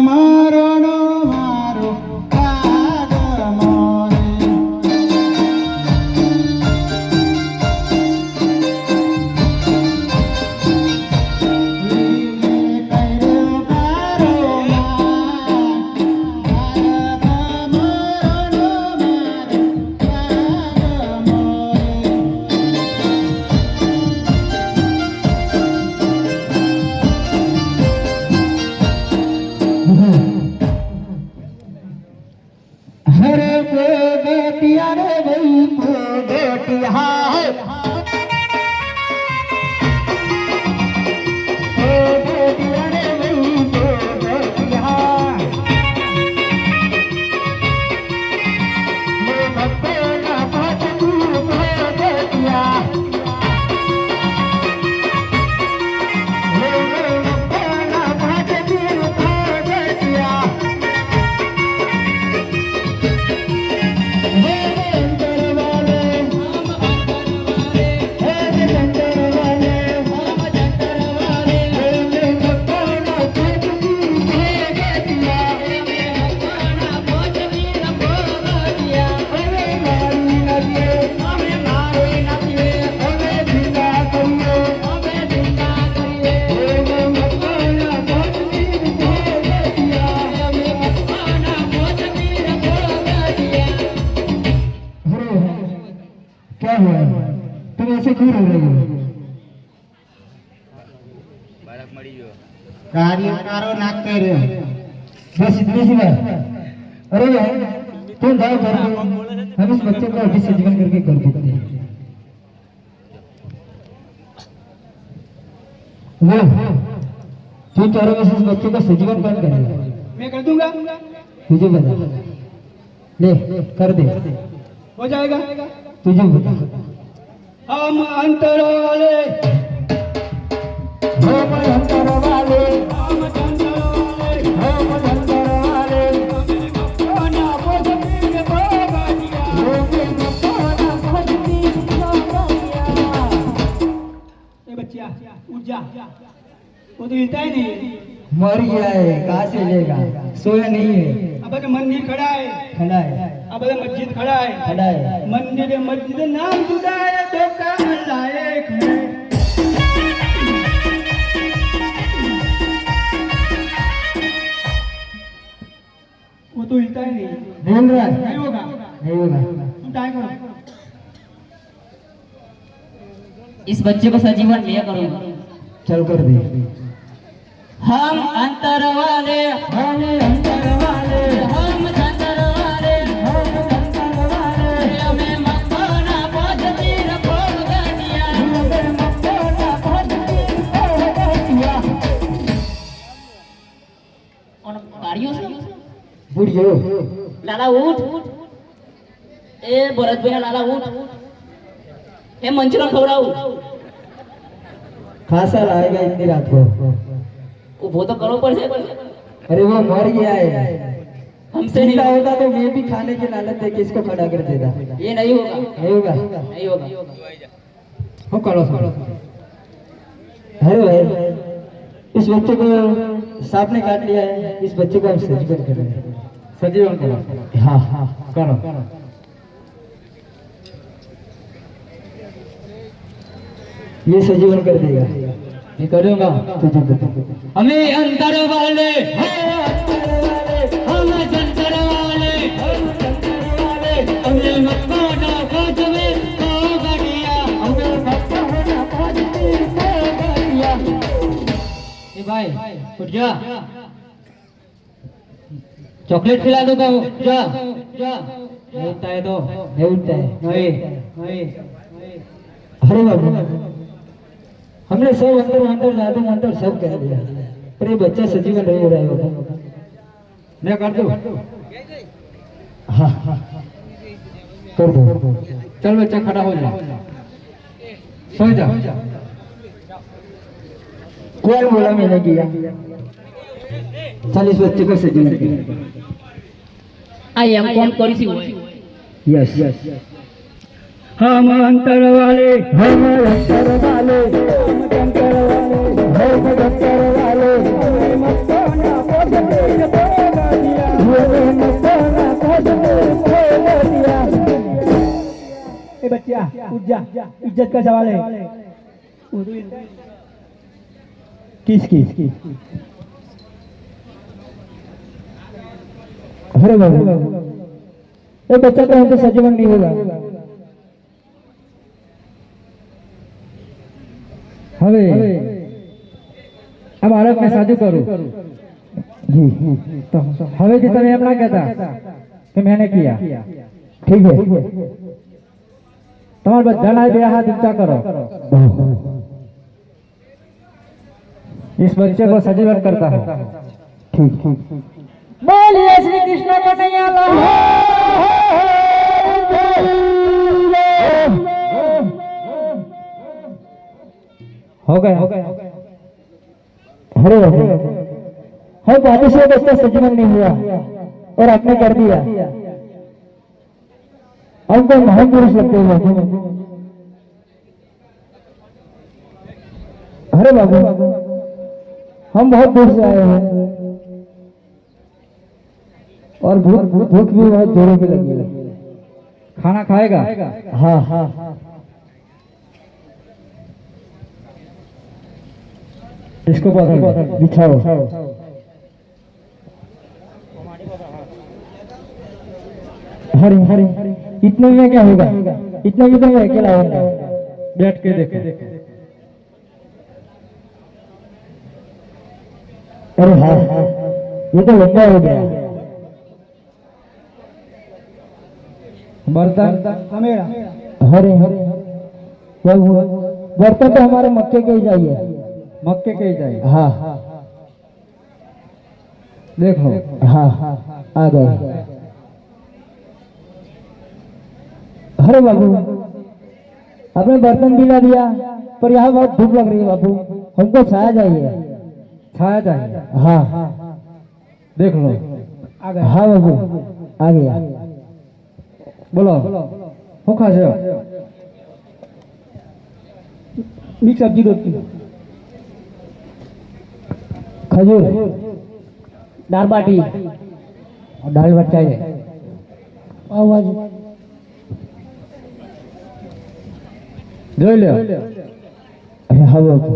મરણો મારો કાગમોને हरे को बेटिया रे भाई को बेटिया क्या हुआ तुम ऐसे क्यों रो रही हो बालक मरी गयो कार्य कारो नाक करे बस इतनी सी बात अरे भाई तुम जाओ घर पे हम इस बच्चे को अभी से जीवन करके कर देते हैं वो तू चारों में से इस बच्चे का सजीवन कौन करेगा मैं कर दूंगा तुझे बता ले कर दे हो जाएगा तुझे बता हम अंतर वाले हम अंतर वाले हम अंतर वाले हम अंतर वाले कोना बोझती के बोगा दिया ए बच्चिया उठ जा वो तो हिलता ही नहीं है मर गया है कहाँ से लेगा सोया नहीं है अब तो मंदिर खड़ा है खड़ा है अब तो मस्जिद खड़ा है खड़ा है मंदिर मस्जिद नाम जुदा है तो का अल्लाह एक है वो तो हिलता ही नहीं बोल रहा है नहीं होगा नहीं होगा तुम ट्राई करो इस बच्चे को सजीवन लिया करूंगा चल कर दे हम अंतर वाले हम अंतर वाले हम अंतर वाले हम अंतर वाले हमें मक्खना बोझती रखो गटिया हमें मक्खना भजती हो गया और गाड़ियों से बुढ़ियो लाला उठ ए भरत भाई लाला उठ हे मंचूरियन खवराऊ खासा लाएगा इतनी रात को वो तो करो पर से अरे वो मर गया है हमसे नहीं जिंदा होता तो मैं भी खाने की लालच देके इसको खड़ा कर देता ये नहीं होगा नहीं होगा नहीं होगा हो करो अरे भाई इस बच्चे को सांप ने काट लिया है इस बच्चे को हम सजीवन कर रहे हैं सजीवन करो हाँ हाँ करो ये सजीवन कर देगा ये करूंगा तुझे बता हमें अंतर वाले हम अंतर वाले हमें मक्खना भजवे हो गया हमें मक्खना भजवे हो गया ए भाई उठ जा चॉकलेट खिला दूंगा जा जा नहीं उठता है तो नहीं उठता है नहीं नहीं अरे बाबू हमने सब अंदर अंदर जादू मंत्र सब कर दिया पर ये बच्चा सजीवन नहीं हो रहा है बाबू मैं कर दूं हाँ हाँ कर दो चल बच्चा खड़ा हो जा सो जा कौन बोला मैंने किया चल इस बच्चे को सजीवन कर आई एम कौन करी सी यस यस हम अंतर वाले हम अंतर वाले हम अंतर वाले हम अंतर वाले इज्जत का सवाल है। वो तो किसकी? अरे बाबू, ये बच्चा तो हमसे सजीवन नहीं होगा। હવે આ બાળકને સાજુ કરું જી, તો હવેથી તમે એમ ના કહેતા કે मैंने किया। ठीक है, તમારા બધાના બે હાથ ઊંચા કરો। इस बच्चे को सजीवन करता हूँ। ठीक, बोलिए श्री कृष्ण कन्हैया लाल। हो गया। अरे हम बातें से बच्चा सजीवन नहीं हुआ और आपने कर दिया। हमको महान पुरुष लगते हो। अरे बाबू, हम बहुत दूर से आए हैं और भूख भी बहुत जोरों की लगी है। खाना खाएगा? हाँ। इसको बिछाओ। हरी इतने में क्या होगा? इतने में तो मैं अकेला होगा। बैठ के देखो। अरे हाँ, ये तो लंबा हो गया। बर्तन हरे बर्तन तो हमारे मक्के के ही चाहिए। मक्के के ही चाहिए? हाँ। देखो, हाँ आ गए। अरे बाबू, आपने बर्तन दिला दिया, पर यहाँ बहुत धूप लग रही है बाबू, हमको छाया चाहिए। छाया चाहिए? हाँ। देख लो, आ गया। हाँ बाबू, आ गया। बोलो, હું ખાશે? मिक्स सब्जी रोटी, खजूर, दाल बाटी, और दाल भात चाहिए। पाव भाजी જોઈ લો। अरे हाँ बाबू,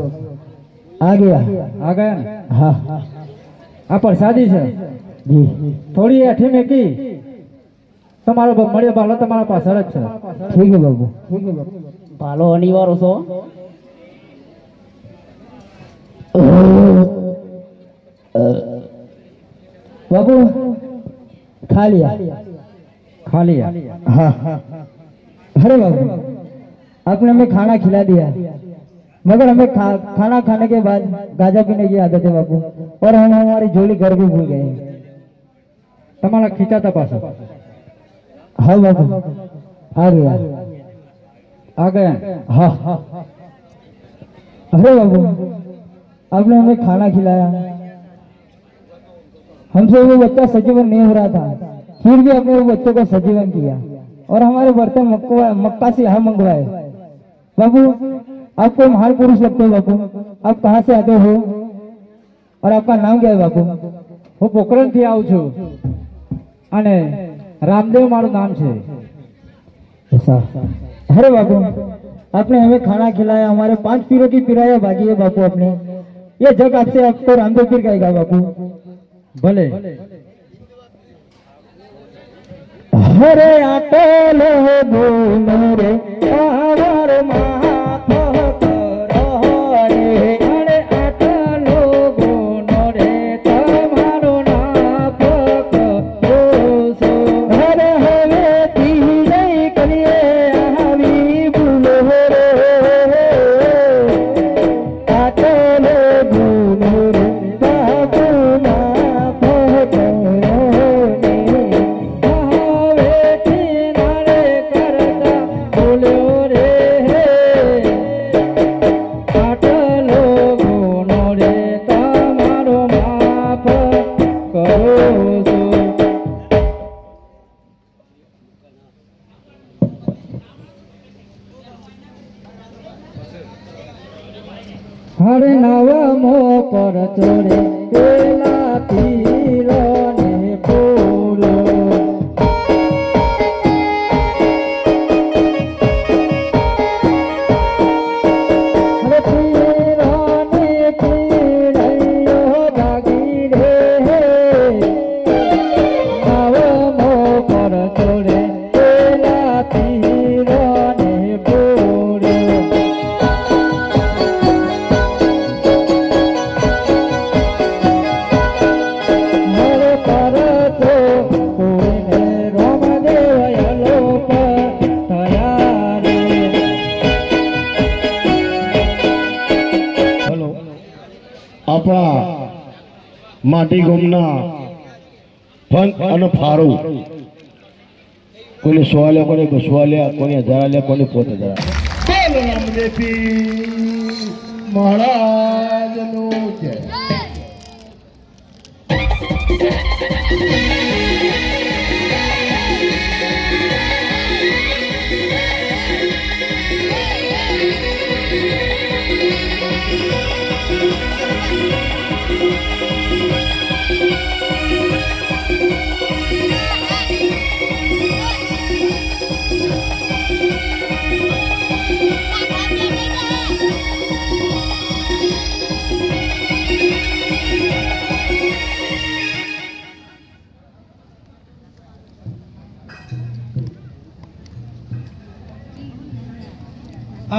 आ गया ना? हाँ। आ प्रसादी છે जी, થોડી એઠી મેકી તમારો મળ્યો ભાલો તમારા પાછળ જ છે। ठीक है बाबू। ભાલો અનિવારો છો। बाबू खा लिया? हाँ। अरे बाबू, आपने हमें खाना खिला दिया, मगर हमें खाना खाने के बाद गांजा पीने की आदत है बाबू, और हम हमारी झोली घर भी भूल गए। तुम्हारा खींचा था पास? हाँ बाबू, आ गया। हाँ। अरे बाबू, आपने हमें खाना खिलाया, हमसे वो बच्चा सजीवन नहीं हो रहा था, फिर भी आपने वो बच्चे को सजीवन किया और हमारे बर्तन मक्का से यहाँ मंगवाए। बाबू, आपको महान पुरुष लगते हो बाबू। आप कहाँ से आते हो और आपका नाम क्या है बाबू? હું પોખરણથી આવું છું અને રામદેવ મારું નામ છે। ऐसा? अरे बाबू, आपने हमें खाना खिलाया, हमारे 5 पीरों की पिराया भागी है बापू आपने। ये जग आपसे आपको रामदेव पीर कहेगा बापू। भले। हरे आटल बोलो रे आवर माफ करो रे। हरे आटल बोलो रे तमारो नाफ करो सो। हरे हवे तीरे करिए आवी बोलो रे। आटल बोलो रे बाबू माफ करो रे। हवे तीनारे करता बोलो रे। માટી ગોમના ફંક અને ફારું કોઈને 100 લે, કોઈને 200 લે, કોઈને 1000 લે, કોઈને 5000. બોલ રામદેવી મહારાજનું જય.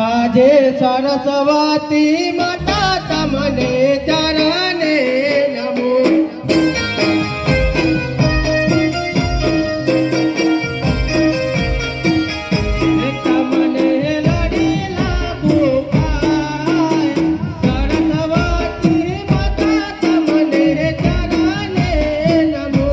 આજે સરસ્વતી માતા તમને ચરણે નમો. તમને લડીલા ગોપાલ, સરસ્વતી માતા તમને ચરણે નમો.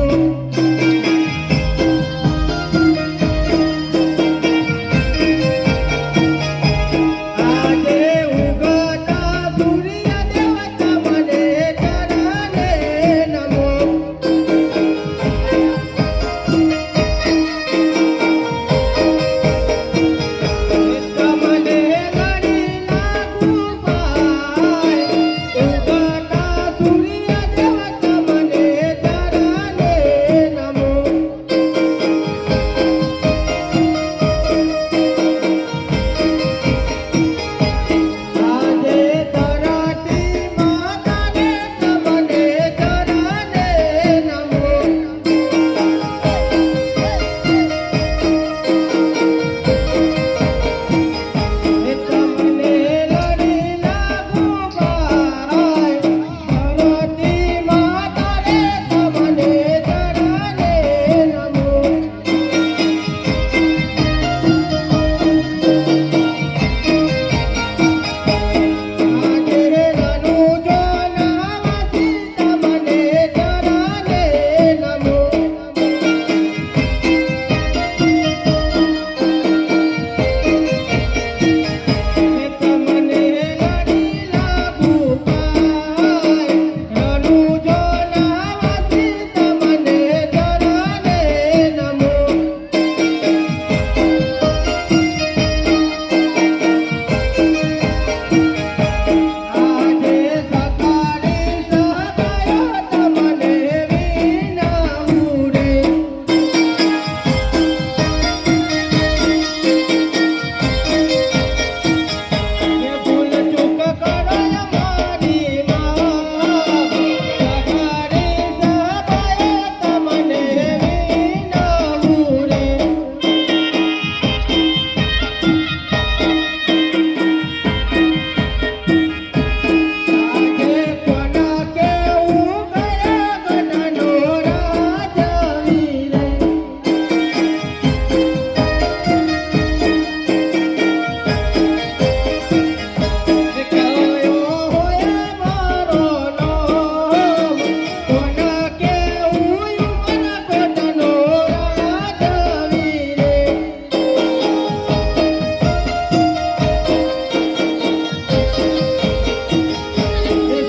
આજે ઉગતા સૂર્ય દેવતા મને ચરણે નમો. તમને લડીલા ગોપાલ, ઉગતા સૂર્ય દેવતા મને ચરણે નમો. આજે તરાટી માતાને તમને ચરણે નમો. તમને લડીલા ગોપાલ, તરાટી માતાને તમને ચરણે નમો. આજે રનુજો નાવાથી તમને ચરણે નમો. તમને લડીલા ગોપાલ, રનુજો નાવાથી તમને ચરણે નમો. આજે સકાળી સહકાયો તમને વિનાવું રે. એ ભૂલ ચૂક કરો મારી માં, સકાળી સહકાયો તમને વિનાવું રે. આજે કોના કેવું ગયા ગણનો રાજવી રે. કયો હોય મારો નામ, કોના કેવું મન કોટનો રાજવી રે.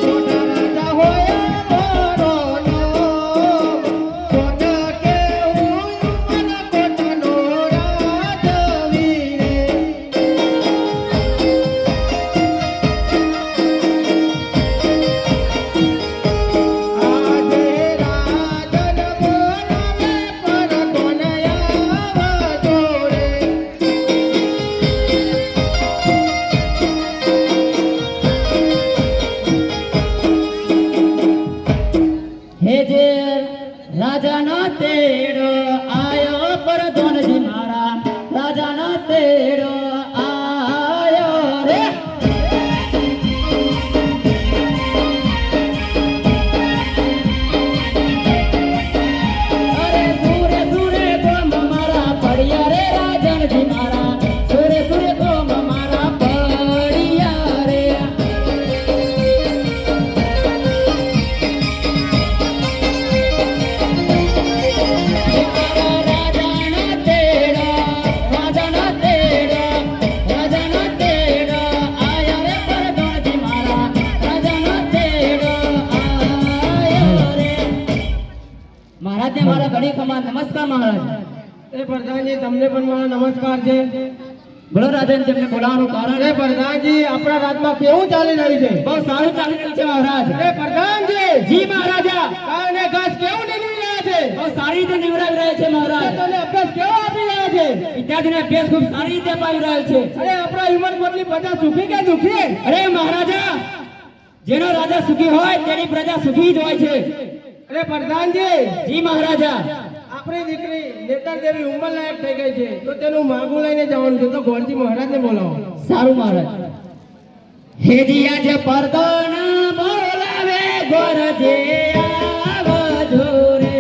સોના રાજા હોય મારો નામ, કોના કેવું મન કોટનો રાજવી રે. આજે રાજન બોલાવે પર કોને આવજો રે. હે જે રાજાનો તેડો આયો પરધોનજી મારા, રાજાનો તેડો આયો રે. અરે સુરે સુરે ગોમ મારા પડ્યા રે રાજનજી મારા, સુરે સુરે ગોમ મારા પડ્યા રે. મહારાજને મારા ઘણી ખમા નમસ્કાર મહારાજ. એ પ્રધાનજી તમને પણ મારા નમસ્કાર છે. બોલો રાજન તમને બોલાવવાનું કારણ એ પ્રધાનજી આપણા રાજમાં કેવું ચાલી રહ્યું છે? બહુ સારું ચાલી રહ્યું છે મહારાજ. એ પ્રધાનજી જી મહારાજા. કારણે ઘાસ કેવું નીકળી રહ્યા છે? બહુ સારી રીતે નિવડાવી રહ્યા છે મહારાજ. તને અભ્યાસ કેવો આપી રહ્યા છે? વિદ્યાર્થીને અભ્યાસ ખૂબ સારી રીતે અપાવી રહ્યો છે. અરે આપણા હિંમતમતની પ્રજા સુખી કે દુખી? અરે મહારાજા, જેનો રાજા સુખી હોય તેની પ્રજા સુખી જ હોય છે. અરે પ્રધાનજી જી મહારાજા. આપણી દીકરી નેતર દેવી ઉંમર લાયક થઈ ગઈ છે તો તેનું માગું લઈને જવાનું છે, તો ગોરજી મહારાજને બોલાવો. સારું મહારાજ. હેજી આજે પડતો ના બોલાવે ગોરજે આવજો રે.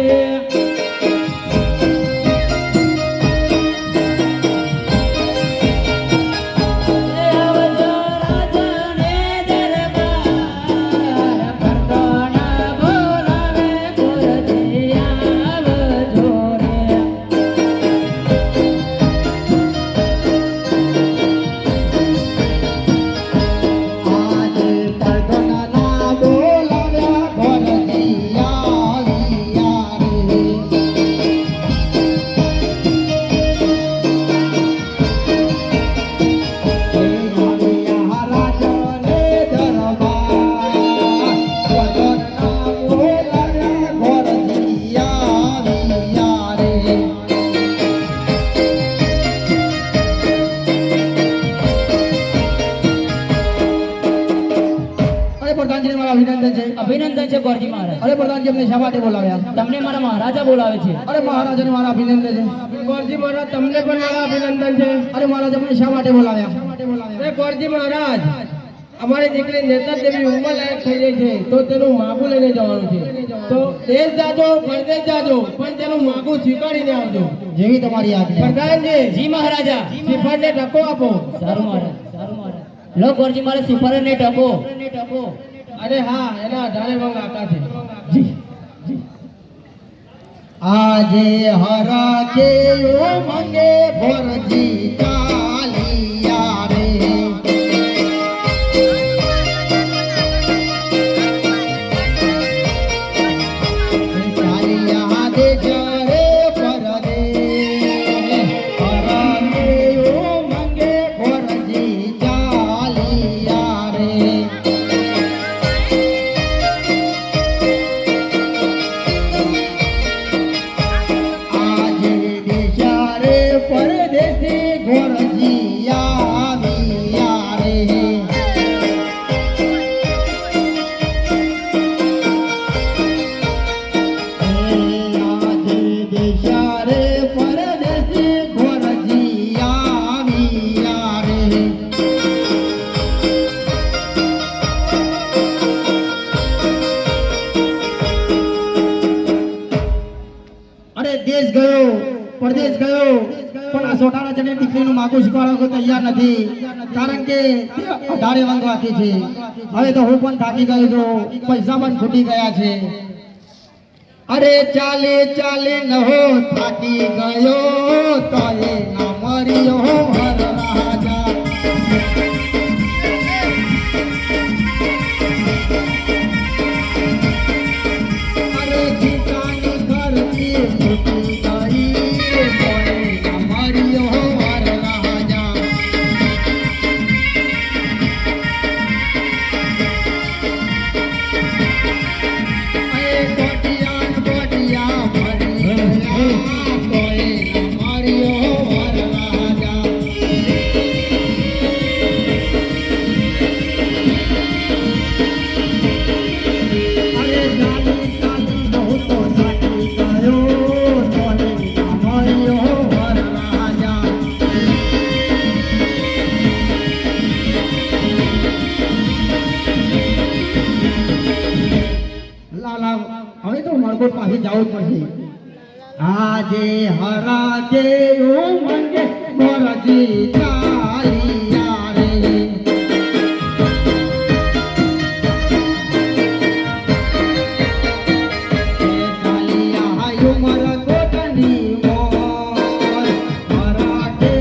આવજો રાજને દરબાર, પડતો ના બોલાવે ગોરજે આવજો રે. અરે પ્રધાનજી મારા અભિનંદન છે. અભિનંદન છે ગોરજી મહારાજ. અરે પ્રધાનજી અમને શા માટે બોલાવ્યા? તમને મારા મહારાજા બોલાવે છે. અરે મહારાજાને મારા અભિનંદન છે. ગોરજી મહારાજ તમને પણ મારા અભિનંદન છે. અરે મહારાજ અમને શા માટે બોલાવ્યા? અરે ગોરજી મહારાજ અમારી દીકરી નેતર દેવી ઉંમર લાયક થઈ ગઈ છે તો તેનું માગું લઈને જવાનું છે. તો દેશ જાજો પરદેશ જાજો પણ તેનું માગું સ્વીકારીને આવજો. જેવી તમારી આજ્ઞા. પ્રધાનજી જી મહારાજા. શ્રીફળને ટકો આપો. સારું મહારાજ, સારું મહારાજ. લો ગોરજી મારે સિફરને ટકો. અરે હા એના અઢારે વંગ આકા છે. આજે હરા કે મંગે ભોરજી ચાલિયા રે. ચાલિયા દે જરે પરદે, હરા કે મંગે ભોરજી ચાલિયા રે. આજે દેશારે પરદેશી ગોરજી આવ્યા રે. આજે દેશારે પરદેશી ગોરજી આવ્યા રે. અરે દેશ ગયો પરદેશ ગયો પણ આ સોટાળા જણે દીકરીનું માગું શીખવાડવા તૈયાર નથી, કારણ કે તે અઢારે વંગવાથી છે. હવે તો હું પણ થાકી ગયો છું, પૈસા પણ ખૂટી ગયા છે. અરે ચાલે ચાલે ન હો થાકી ગયો તો એ ના મર્યો હર રાજા. અરે જીતાની ઘરથી છૂટી ગઈ તો એ ના મર્યો હર રાજા. અરે ગોટિયા ને ગોટિયા મરી ગયા તો એ ના મર્યો હર રાજા. અરે જાલી જાલી બહુ તો થાકી ગયો તો એ ના મર્યો હર રાજા. લાલા હવે તો માર્ગોટ પાસે જવું જ પડશે. આજે હરા કે મંગે ગોરજી ચાલિયા રે. ચાલિયા ઉમર કોટની મોર, હરા કે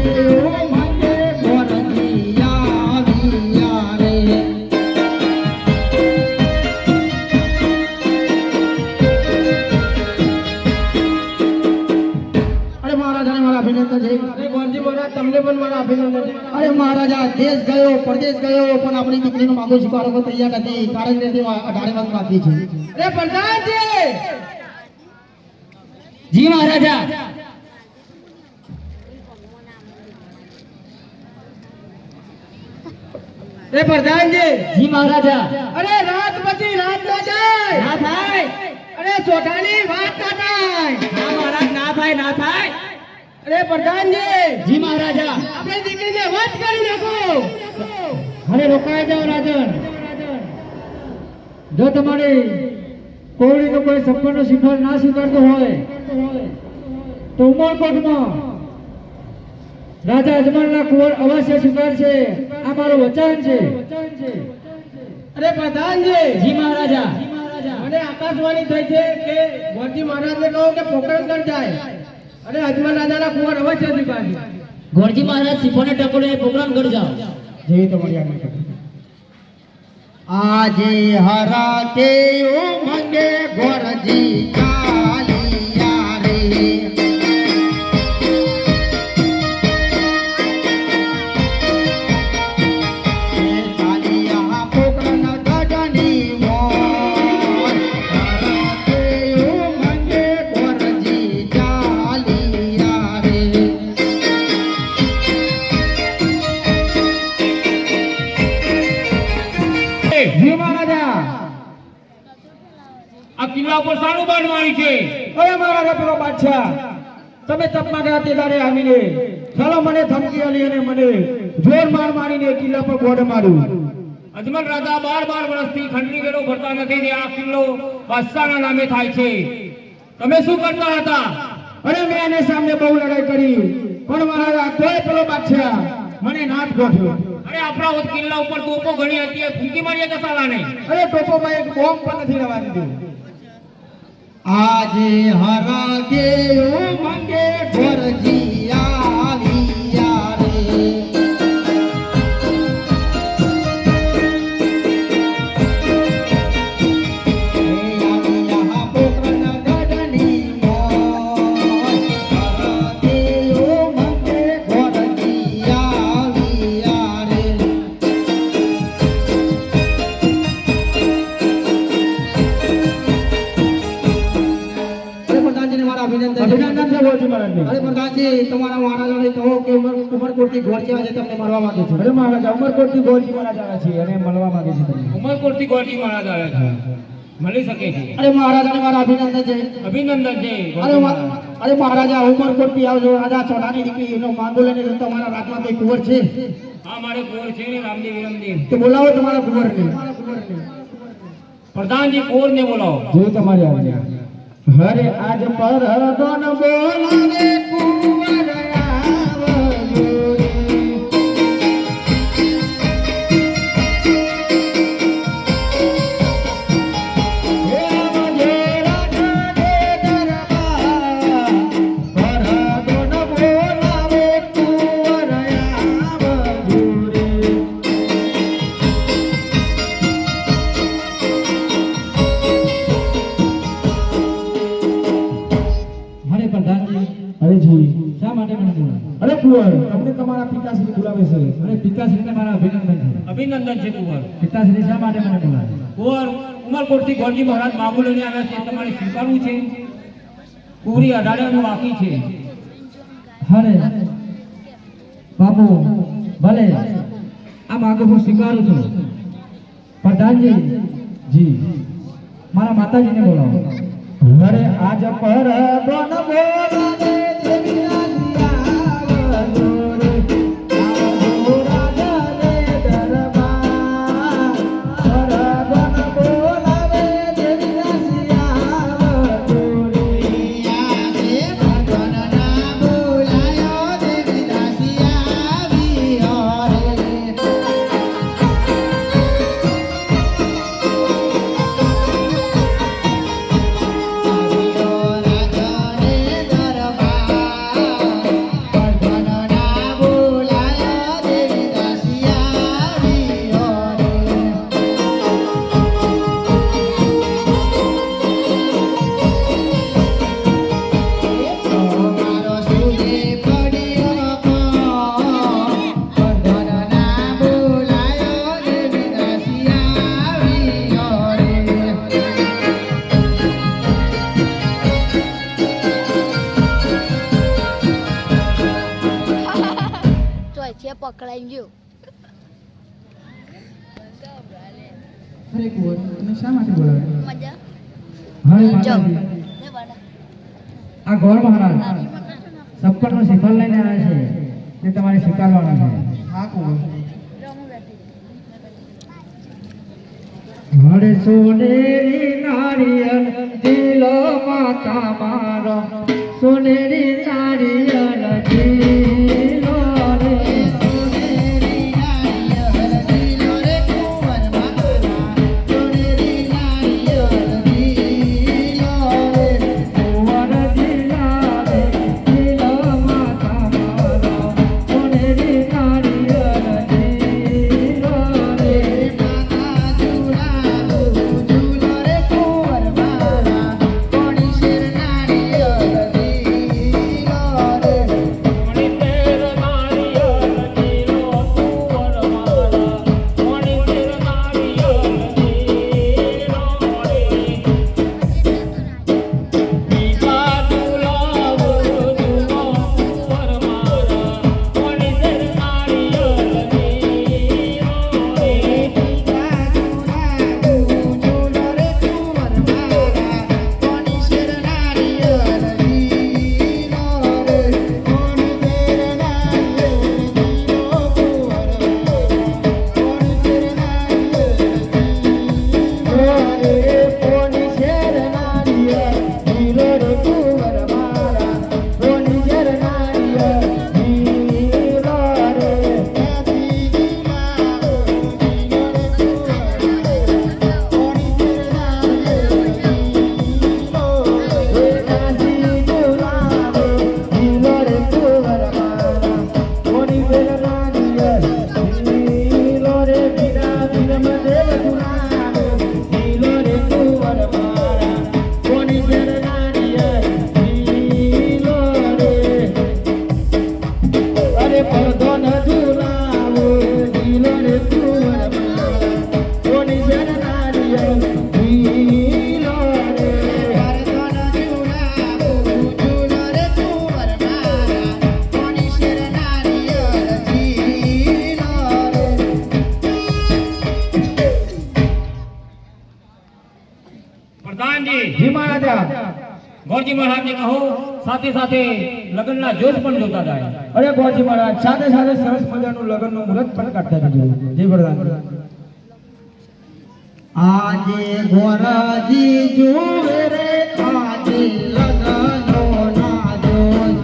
મંગે ગોરજી આવ્યા રે. અભિનંદન છે. અરે ગોરજી મહારાજ તમને પણ મારા અભિનંદન છે. અરે મહારાજા દેશ ગયો પરદેશ ગયો પણ આપણી દીકરીનો માગો સ્વીકારવા તૈયાર નથી કારણ કે તે 18 વર્ષ બાકી છે. અરે પ્રધાનજી જી મહારાજા. અરે પ્રધાનજી જી મહારાજા. અરે રાત પછી રાત ના જાય ના થાય. અરે સોટાની વાત ના થાય. ના મહારાજ, ના થાય, ના થાય. અરે પ્રધાનજી જી મહારાજા. આપણી દીકરીને વાત કરી નાખો. અરે રોકાઈ જાઓ રાજન. જો તમારી કોવડીનો કોઈ સપનનો શિખર ના સ્વીકારતો હોય તો ઉમરકોટમાં રાજા અજમલના કુંવર અવશ્ય સ્વીકારશે. આ મારું વચન છે. અરે પ્રધાનજી જી મહારાજા. મને આકાશવાણી થઈ છે કે ગોરજી મહારાજને કહો કે પોકરણગઢ જાય અને અજમલ રાજાના કુંવર અવશ્ય સ્વીકારશે. ગોરજી મહારાજ સિફોને ટકોરે પોકરણગઢ જાઓ. જેવી તમારી આજ્ઞા. આજે હરાતે મંગે ગોરજી કાલિયા રે કાલિયા પોકરણ ગઢની મોર હરાતે મંગે ગોરજી કાલિયા રે. જી મહારાજા. આ કિલ્લા ઉપર સારું બાણ મારી છે. અરે મહારાજા પેલો બાદશાહ તમે તપમાં ગયા તે દાડે આવીને ચાલો મને ધમકી આલી અને મને જોર માર મારીને કિલ્લા પર ગોળ માર્યું. અજમલ રાજા 12 વર્ષથી ખંડની વેરો ભરતા નથી ને આ કિલ્લો બાદશાહના નામે થાય છે. તમે શું કરતા હતા? અરે મેં એને સામે બહુ લડાઈ કરી પણ મહારાજા કોઈ પેલો બાદશાહ મને નાથ ગોઠવ્યો. અરે આપણા વખત કિલ્લા ઉપર તોપો ઘણી હતી એ ફૂંકી મારી હતા સાલાને. અરે ટોપોમાં એક બોમ્બ પણ નથી રવા દીધું. આજે હરાતે મંગે ગોરજી આલિયા રે આલિયા પોકરણ ગઢની મોર હરાતે મંગે ગોરજી આલિયા રે. પ્રધાનજીને મારા અભિનંદન છે. અભિનંદન છે ગોરજી મહારાજને. અરે પ્રધાનજી તમારા મહારાજાને કહો કે ઉમરકોટથી ગોરજી આજે તમને મળવા માંગે છે. અરે મહારાજા ઉમરકોટથી ગોરજી મહારાજ આવ્યા છે અને મળવા માંગે છે તમને. ઉમરકોટથી ગોરજી મહારાજ આવ્યા છે. મળી શકે છે. અરે મહારાજાને મારા અભિનંદન છે. અભિનંદન છે. અરે અરે મહારાજા ઉમરકોટથી આવજો. રાજા ચોલાની દીકરી એનો માંગો લઈને તમારા રાજમાં કઈ કુંવર છે હા મારે કુંવર છે ને રામદેવ વિરમદેવ. તો બોલાવો તમારા કુંવરને. પ્રધાનજી કુંવરને બોલાવો. જેવી તમારી આજ્ઞા. હરે આજ પર હરદોન બોલાવે કુંવર આવજો રે. હે આવજે રાજા દે દરબાર, હરદોન બોલાવે કુંવર આવજો રે. અરે પ્રધાનજી. અરે જી શા માટે મને બોલાવ્યા? અરે કુંવર તમને તમારા પિતાશ્રી બોલાવે છે. અરે પિતાશ્રીને મારા અભિનંદન છે. અભિનંદન છે કુંવર. પિતાશ્રી શા માટે મને બોલાવ્યા? કુંવર ઉમરકોટથી ગોરજી મહારાજ માગું લઈને આવ્યા છે. તમારે સ્વીકારવું છે? કુંવરી અઢાડ્યાનું બાકી છે. અરે બાપુ ભલે આ માગો હું સ્વીકારું છું. પ્રધાનજી જી મારા માતાજીને બોલાવો. અરે આજ પર દોન બોલાવે દેવી આવજો રે. આવજો રાજા દે દરબાર, હરદોન બોલાવે દેવી આવજો રે. આજે ભગવાનના બોલાયો દેવી દાસી આવી રે. આવ્યો રાજાને ગભરાઈ ગયો. અરે કુંવર તમે શા માટે બોલાવ્યા? મજા હા જાઓ. માતાજી ને બના. આ ગોર મહારાજ સપનનો શિકાર લઈને આવ્યા છે તે તમારે સ્વીકારવાનો છે. હા કુંવર હરે સોનેરી નારિયલ દિલો માતા મારો સોનેરી નારિયલ દિલો રે સોનેરી નારિયલ દિલો રે કુંવર મારા સોનેરી નારિયલ દિલો રે કુંવર દિલા રે દિલો માતા મારો સોનેરી નારિયલ દિલો રે પ્રધાનજી જી મહારાજા ગોરજી મહારાજને કહો સાથે સાથે લગ્નના જોશ પણ જોતા જાય. અરે ગોરજી મહારાજ સાથે સાથે સરસ મજાનું લગ્નનું મુહૂર્ત પણ કાઢતા જજો. જી પ્રધાન આજે ગોરાજી જુએ રે આજે લગનો ના જોઈ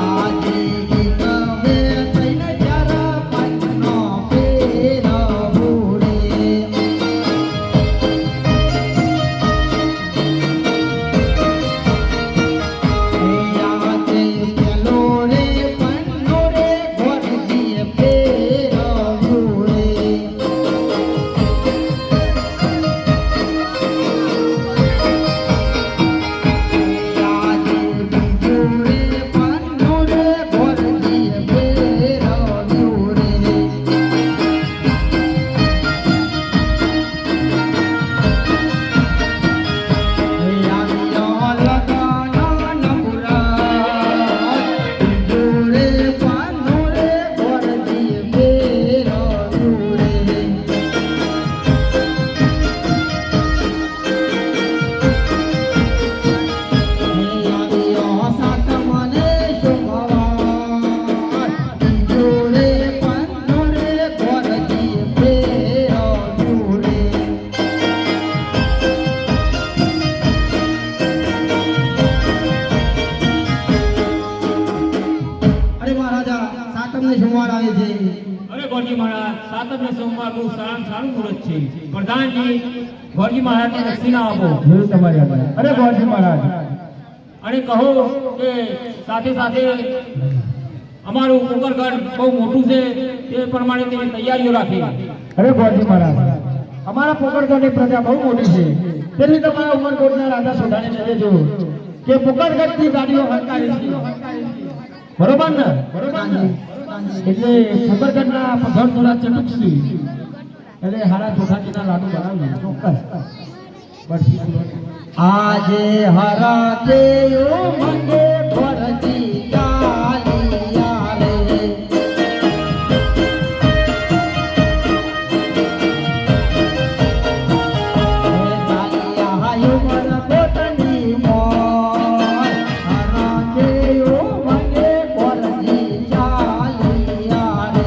આજે ગીતવે થઈને જરા પન્નો પેરા ભૂડે આજે ચલો રે પન્નો રે ગોરજી પેરા ભૂડે આજે બીજો રે પન્નો રે ગોરજી પેરા ભૂડે અરે મહારાજા સાતમને સોમવાર આવે છે. અરે ગોરજી મહારાજ સાતમને સોમવારનું સારું મુહૂર્ત છે. પ્રધાનજી ગોરજી મહારાજને દક્ષિણા આપો જોયું તમારી આગળ. અરે ગોરજી મહારાજ અને કહો કે સાથે સાથે અમારું કોકરગઢ બહુ મોટું છે તે પ્રમાણે તેની તૈયારીઓ રાખી. અરે ગોરજી મહારાજ અમારા પોકરગઢની પ્રજા બહુ મોટી છે તેથી તમારા ઉમરકોટના રાજા સોઢાને કહેજો કે પોકરગઢની ગાડીઓ હંકારી છે. બરોબર ને? એટલે પોકરગઢના પથ્થર થોડા ચટક છે એટલે હારા ચોખાજીના લાડુ બનાવી ચોક્કસ. બસ આજે હરાતે મંગે ભરતી ચાલિયા રે ચાલિયા યુમર પોતની મોર હરાતે મંગે ભરતી ચાલિયા રે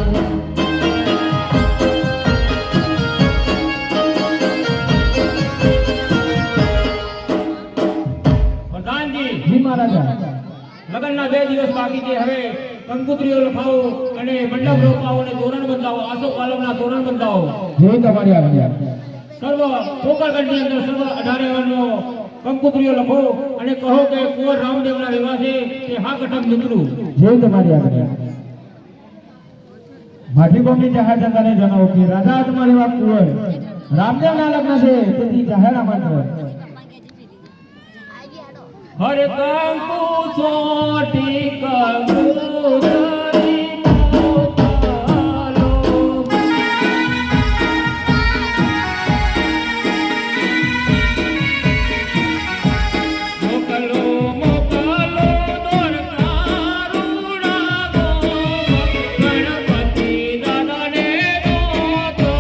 પ્રધાનજી જી મહારાજા લગ્નના 2 દિવસ બાકી છે. હવે કંકુત્રીઓ લખાવો અને મંડપ રોપાવો અને તોરણ બંધાવો. આસો પાલવના તોરણ બંધાવો. જોઈ તમારી આજ્ઞા. સર્વ પોકરગઢની અંદર સર્વ 18 વર્ષનો કંકુત્રીઓ લખો અને કહો કે કુંવર રામદેવના રહેવાસે તે હા કટક નીકળું. જોઈ તમારી આજ્ઞા. માટી કોમની જાહેર જનતાને જણાવો કે રાજા તમારે એવા કુંવર રામદેવના લગ્ન છે તેથી જાહેર આમંત્રણ. હરે કંકુ ચોટી કંકુતરી મોકલો. મોકલો મોકલો દ્વારકારુણા ગો ગણપતિ દાદાને મોકલો.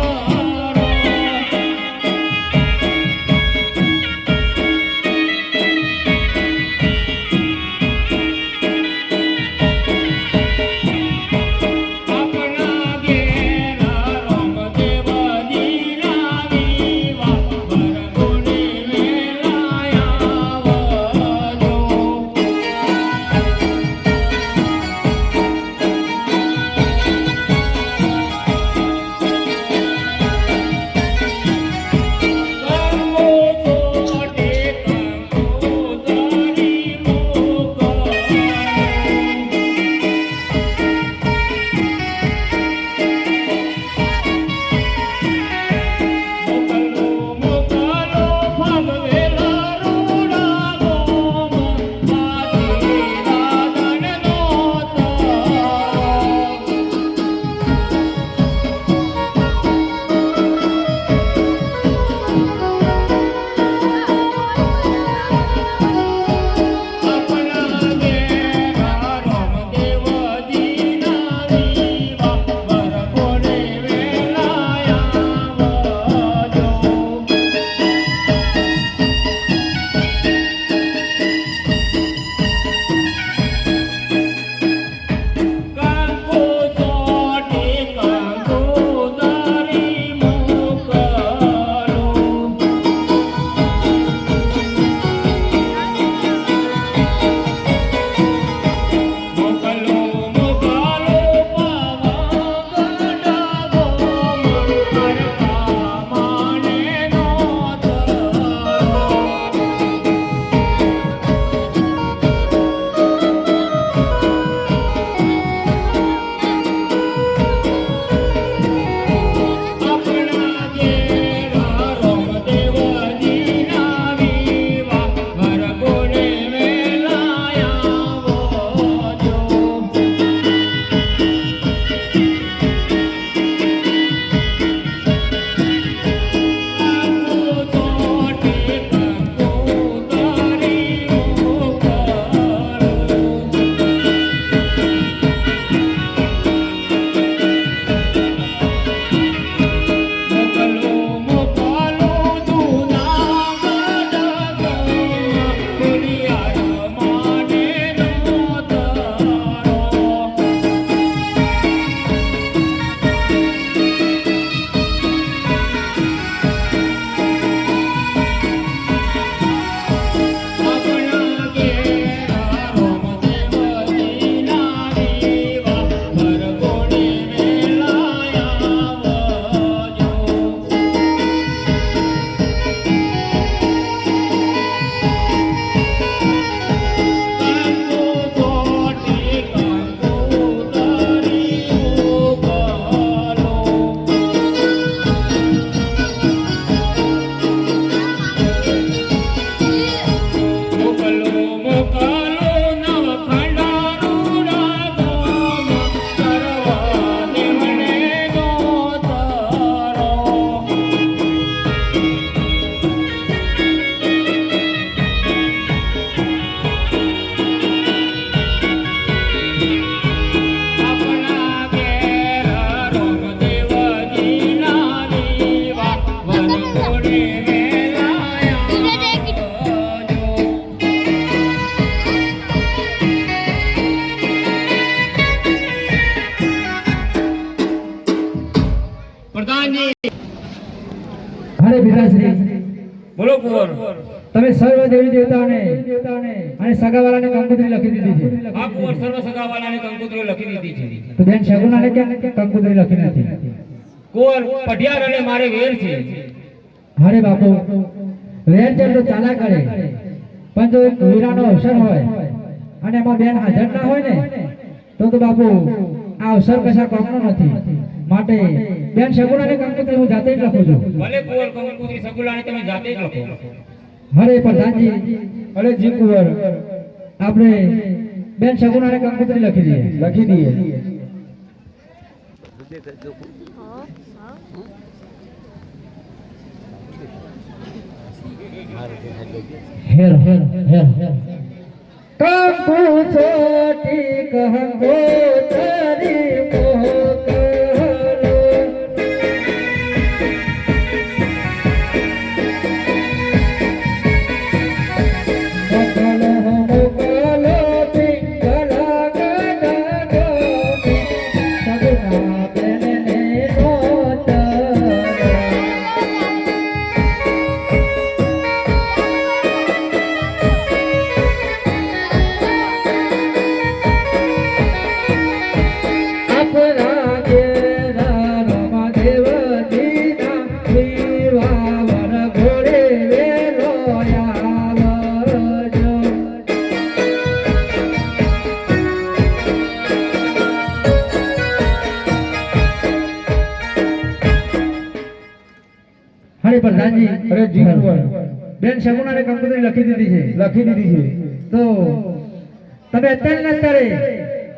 અરે પિતાશ્રી, બોલો કુંવર. તમે સર્વ દેવી દેવતાઓને અને સગાવાળાને કંકોત્રી લખી દીધી છે. આ કુંવર સર્વ સગાવાલાની કંકોત્રીઓ લખી દીધી છે. તો બેન શગુનાને કેમ કંકોત્રી લખી નથી? કુંવર પઢિયાર અને મારે વેર છે. અરે બાપુ, વેર છે તો ચાલા કરે, પણ જો એક વીરાનો અવસર હોય અને એમાં બેન હાજર ના હોય ને તો બાપુ આ અવસર કશા કામનો નથી. માટે બેન શગુનાને કંકોત્રી હું જાતે જ લખું છું. ભલે કુંવર કંકોત્રી સગુલાને તમે જાતે જ લખો. અરે પ્રધાનજી, અરે જી કુંવર, આપણે બેન શગુનાને કંકોત્રી લખી દઈએ. હેર હેર હેર કંકુ છોટી કંકોત્રી મોકલો, પ્રધાનજી, અરે જી કુંવર, બેન શગુનાને કંકોત્રી લખી દીધી છે. તો તમે અત્યારે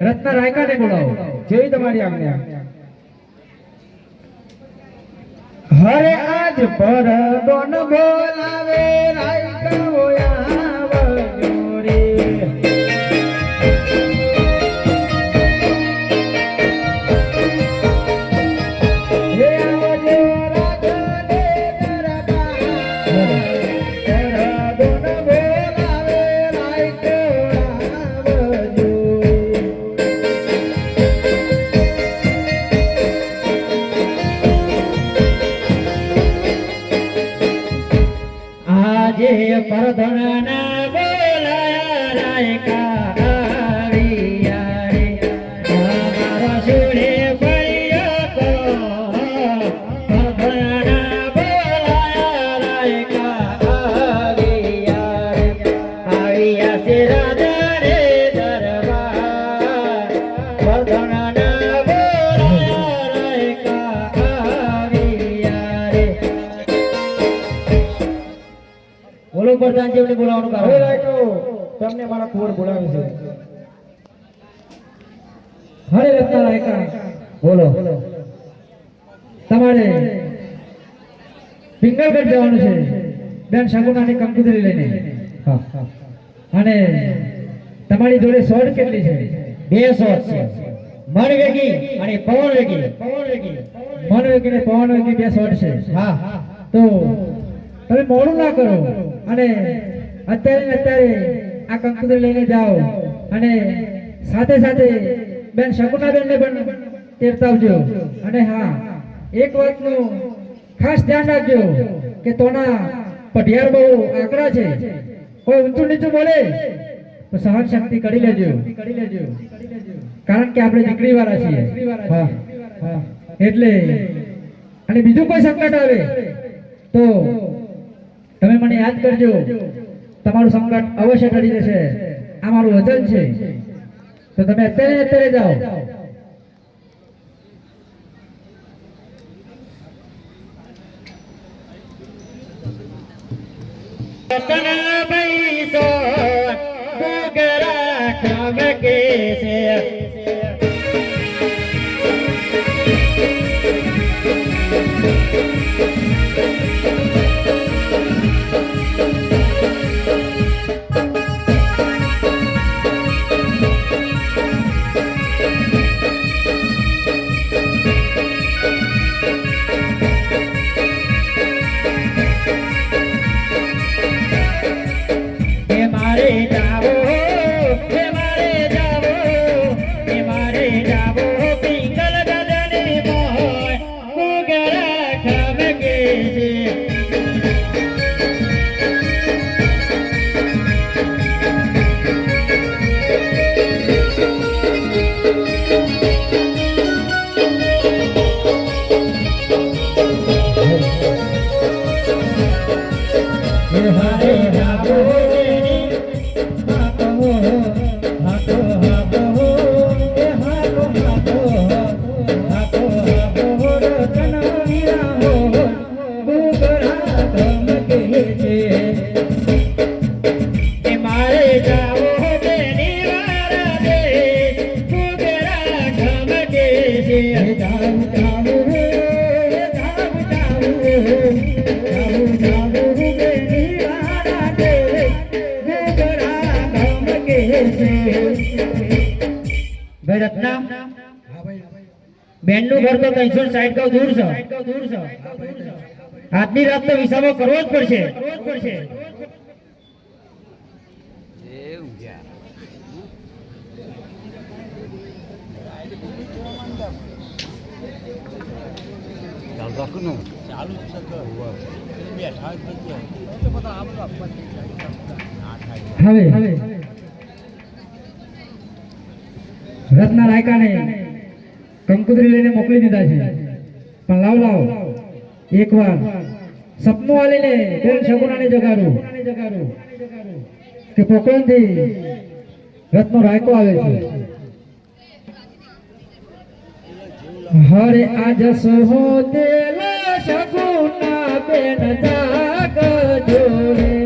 રત્ના રાયકાને બોલાવો. જેવી તમારી આજ્ઞા. હરે આજ પર દોન બોલાવે રાયકા આવજો રે. પરધણના બોલાયા રાયકા આવ્યા રે, મારા સુરે પડ્યો તો. પરધણના બોલાયા રાયકા આવ્યા રે, આવ્યા છે રાજા રે દરબાર. પરધણના બોલાયા રાયકા આવ્યા રે. બોલો પ્રધાનજી, એમને બોલાવવાનું કારણ. તમને મારા કુંવર બોલાવે છે. હરે રત્ના રાયકા, બોલો. તમારે પિંગલગઢ જવાનું છે બેન શગુનાની કંકોત્રી લઈને. અને તમારી જોડે સોડ કેટલી છે? 2 સોડ છે. મનવેગી અને પવનવેગી. મનવેગી અને પવનવેગી 2 સોડ છે. હા, તો તમે મોડું ના કરો અને અત્યારે આ કંકોત્રી લઈને જાઓ અને સાથે સાથે બેન શગુનાબેનને પણ તેરતાવજો. અને હા, એક વાતનું ખાસ ધ્યાન રાખજો કે તોના પઢિયાર બહુ આકરા છે. કોઈ ઊંચું નીચું બોલે તો સહન શક્તિ કરી લેજો, કારણ કે આપણે દીકરી વાળા છીએ. હા, એટલે અને બીજું કોઈ સંકટ આવે તો તમે મને યાદ કરજો. તમારું સંકટ અવશ્ય ટળી જશે. આ મારું વચન છે. તો તમે અત્યારે જાઓ. પિંગલ ગદની મોય મુગરા ખમકે છે. હારે હાકો હાકો હાકો હાકો એ હાકો હાકો હાકો હાકો રતનવીરા હો ઘૂઘરા ધમકે છે એ મારે જાવો બેની વારા દે ઘૂઘરા ધમકે છે જાવું જાવું ભાઈ રત્ના બેન નું ઘર તો 360 ગાઉ દૂર છે આજની રાત તો વિસામો કરવો જ પડશે એવું ક્યાં ચાલુ રાખું ને ચાલુ જ છે હવે રત્ના રાયકાને કંકુતરી લઈને મોકલી દીધા છે પણ લાવ એકવાર સપનું આલીને બેન શગુનાને જગાડું કે પોકરણથી રત્નો રાયકો આવે છે હરે આજ સોદેલા શગુના બેન જાગજો રે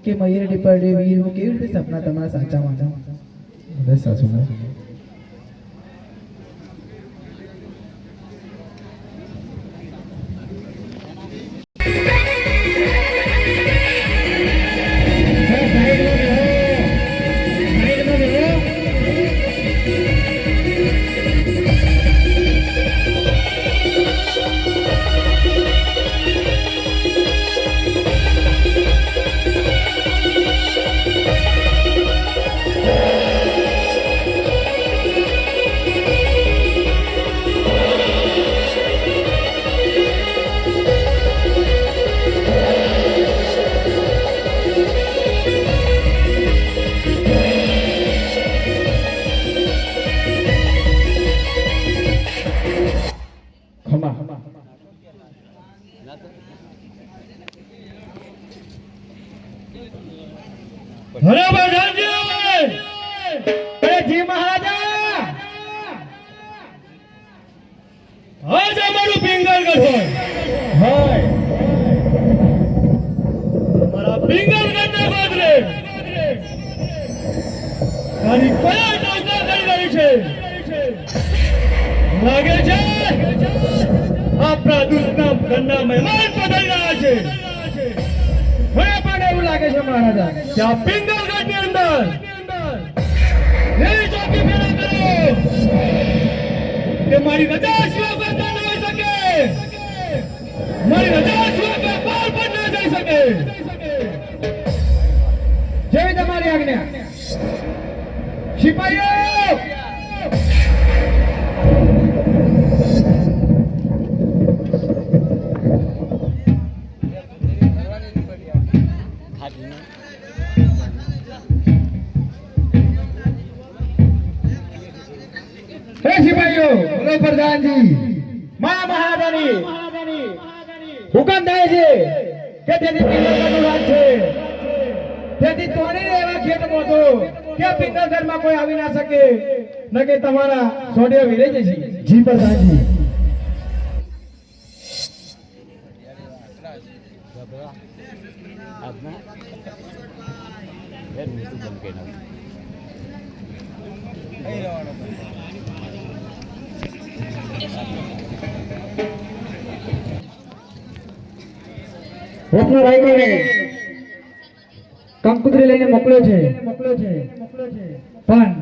કે મયુરેડી પડે વીર કેવી રીતે સપના તમારા સાચા માનતા બસ સાચું બરાબર જી મહારાજા આજ અમારું પિંગલગઢ હોય મારા પિંગલગઢના બદલે તારી કયા યોજના કરી રહી છે લાગે છે આપણા દુષ્ટના ઘરના મહેમાન પધારી રહ્યા છે મને પણ એવું લાગે છે મહારાજા કે આ પિંગલગઢની અંદર એવી ચોકી ફેરા કરો કે મારી રજા સિવાય કરતા ન હોઈ શકે મારી રજા સિવાય કોઈ પાર પણ ન જઈ શકે જેવી તમારી આજ્ઞા સિપાહીઓ સિપાહીઓ બોલો પ્રધાનજી મહારાજાની હુકમ થાય છે કે જેથી પિંગલગઢનું રાજ છે તેથી તોડીને એવા ખેતમાં તો કે પિંગલગઢમાં કોઈ આવી ના શકે ન કે તમારા સોડિયા વિરે જશે જી પ્રધાનજી આજના યાર મીઠું બંધ કરી નાખ રત્ન રાયકોને કંકુતરી લઈને મોકલ્યો છે પણ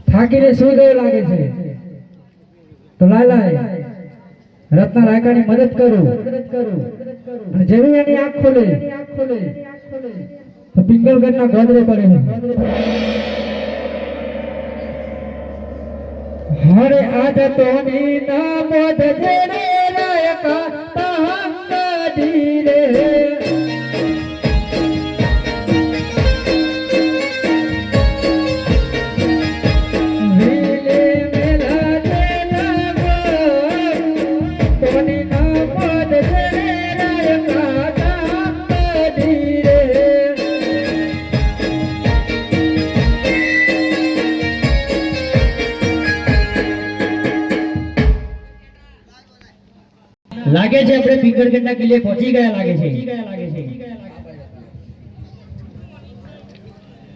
થાકીને સુઈ ગયો લાગે છે તો લાય રત્ન રાયકાની મદદ કરું અને જેવી એની આંખ ખોલે તો પિંગલગઢના ગોદરે પડે હરે આજ તોની ના મોદ જેરે રાયકા તહંગ ધીરે લાગે છે આપણે પિંગલગઢના કિલ્લે પહોંચી ગયા લાગે છે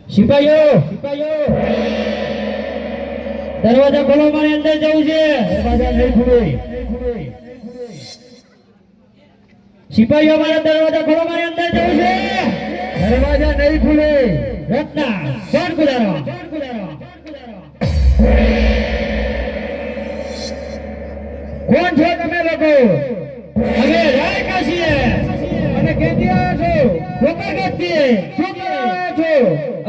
સિપાહીઓ દરવાજા ખોલો મારે અંદર જવું છે દરવાજા નહીં ખુલે સિપાહીઓ મારા દરવાજા ખોલો મારે અંદર જવું છે દરવાજા નહીં ખુલે રત્ના કોણ ખુલારો કોણ છો તમે લોકો અમે રાયકા છીએ અને કેથી આવ્યા છો ગોકળગઢથી શું કરવા આવ્યા છો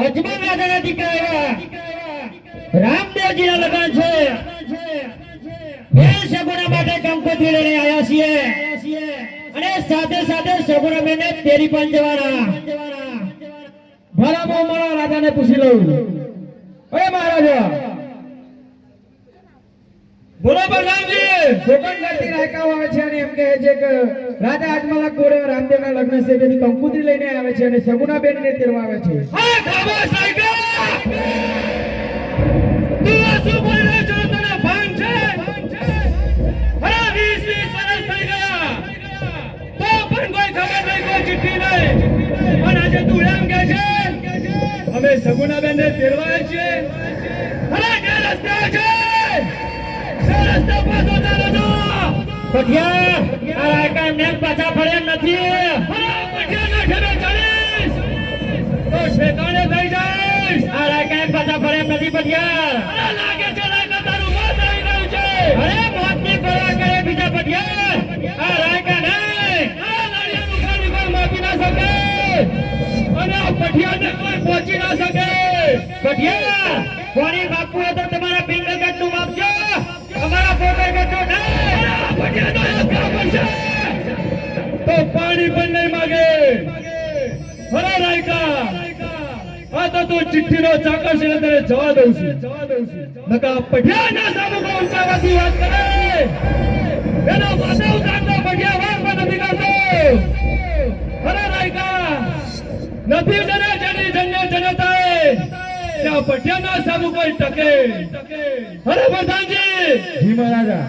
અજમલ રાજાના દીકરા આવ્યા રામદેવજીના લગ્ન છે એ સગુણા માટે કંકોત્રી લઈને આવ્યા છીએ અને સાથે સાથે સગુણા બેને તેરી પણ જવાના ભલા બહુ મારા રાજાને પૂછી લઉં અરે મહારાજા બોલો પ્રધાનજી ગોકળગઢથી રાયકાઓ આવે છે અને એમ કહે છે કે રાજા અજમલના કોરે રામદેવના લગ્ન છે તેથી કંકોત્રી લઈને આવે છે અને સગુણાબેનને તેરવા આવે છે આ ખાબા સાયકા તું શું બોલી રહ્યો છો તને ભાન છે અરે 20 વર્ષ થઈ ગયા તો પણ કોઈ ખબર નહીં કોઈ ચિઠ્ઠી નહીં અને આજે પઠિયા આ રાયકા એમને પાછા ફળ્યા નથી પઠિયાના ઘરે ચાલીશ તો શેતાને થઈ જઈશ આ રાયકા એમ પાછા ફળ્યા નથી પઠિયા અરે લાગે છે રાયકા તારું મોત આવી ગયું છે અરે મોતની પરવા કરે બીજા પઠિયા આ રાયકા નહીં આ નાળિયાનું ખાલી કોઈ માપી ના શકે અને આ પઠિયાને કોઈ પહોંચી ના શકે પઠિયા કોની બાપુ તો તમારા પિંગલ ગટ્ટુ માપજો અમારા પોતે ગટ્ટુ નહીં પઠિયાનો આપવા પડશે તો પાણી પણ નહીં માગે અરે રાયકા આ તો તું ચિઠ્ઠીનો ચાકર છે તને જવા દઉં છું નકા પઠિયાના સામું ઊંચાવાથી વાત કરે એનો માથે ઉતારતો પઠિયા વાત પણ નથી કરતો અરે રાયકા નથી જને જેની જન્ય જનતાએ ત્યાં પઠિયાના સામું કોઈ ટકે અરે પ્રધાનજી જી મહારાજા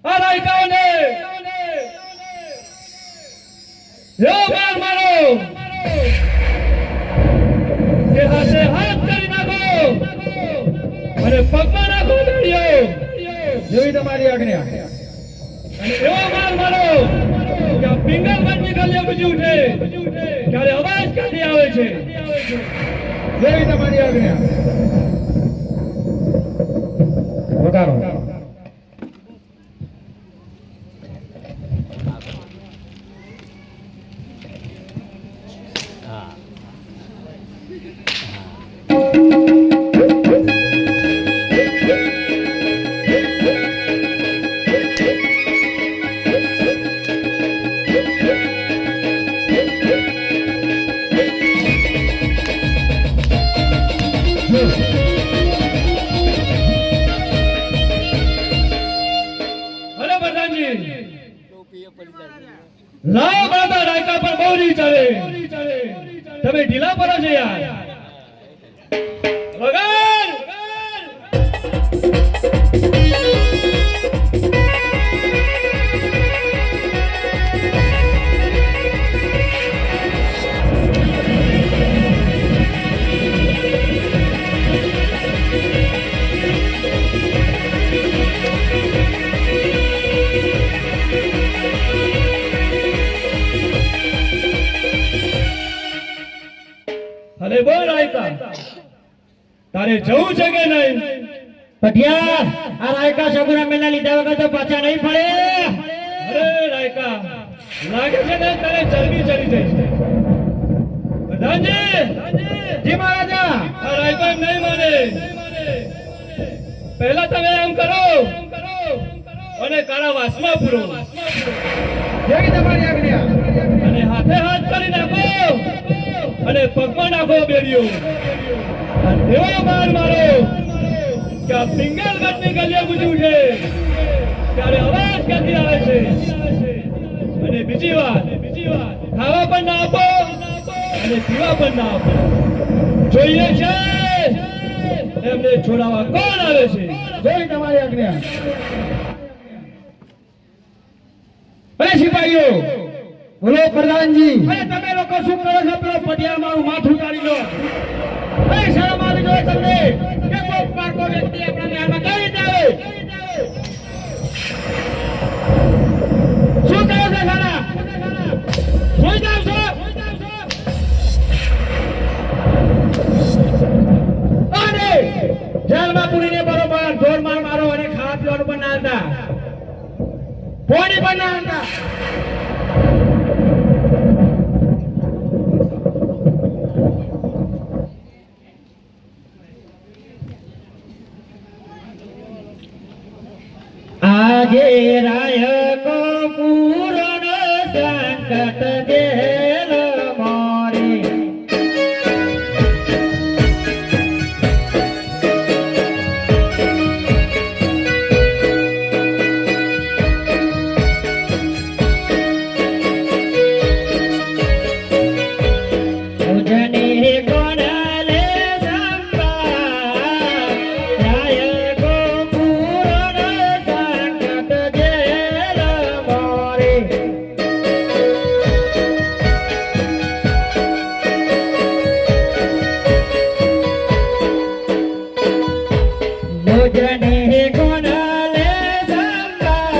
આ રાયકાઓને યો માર મારો કે હાથે હાથ કરી નાખો અને પગમાં નાખો બેડીઓ જેવી તમારી આજ્ઞા અને એવો માર મારો કે આ પિંગલ બંધ ગલ્યો બીજી ઉઠે ત્યારે અવાજ ક્યાંથી આવે છે જેવી તમારી આજ્ઞા વગાડો લાવ બાબા રાયકા પર બહુ નહીં ચાલે તમે ઢીલા પડો છો યાર વગાડ અરે બોલ રાયકા તારે જવું છે કે નહીં પઠિયા આ રાયકા સગુના મેના લીધા વગર તો પાછા નહીં ફળે અરે રાયકા લાગે છે ને તારે ચરબી ચડી જાય છે પ્રધાનજી જી મહારાજા આ રાયકા નહીં માને પહેલા તમે આમ કરો અને કારાવાસમાં પૂરો જેવી તમારી આજ્ઞા અને હાથે હાથ કરી નાખો અને પગમાં નાખો બેડીઓ અને એવો માર મારો કે આ પિંગલ ગટની ગલિયા ગુજુ છે ત્યારે અવાજ ક્યાંથી આવે છે અને બીજી વાત ખાવા પણ ના આપો અને પીવા પણ ના આપો જોઈએ છે એમને છોડાવવા કોણ આવે છે જોઈ તમારી આજ્ઞા અરે સિપાહીઓ બોલો પ્રધાનજી અરે તમે લોકો શું કરો છો પેલો પટિયાળ મારું માથું ઉતારી લો અરે શરમ આવી જોઈએ તમને કે કોઈ પાકો વ્યક્તિ આપણા મહેલમાં કઈ રીતે આવે શું કરો છો સાલા જોઈ જાવ છો અને જેલમાં પૂરીને બરોબર ઢોર માર મારો અને ખાવા પીવાનું પણ ના હતા પોણી પણ ના હતા આજે રાયકો પૂરણ સંકટ જેલ મારી ઉજને કોણલે સંપા રાયકો પૂરણ સંકટ જેલ મારી મુજને કોણલે સંપા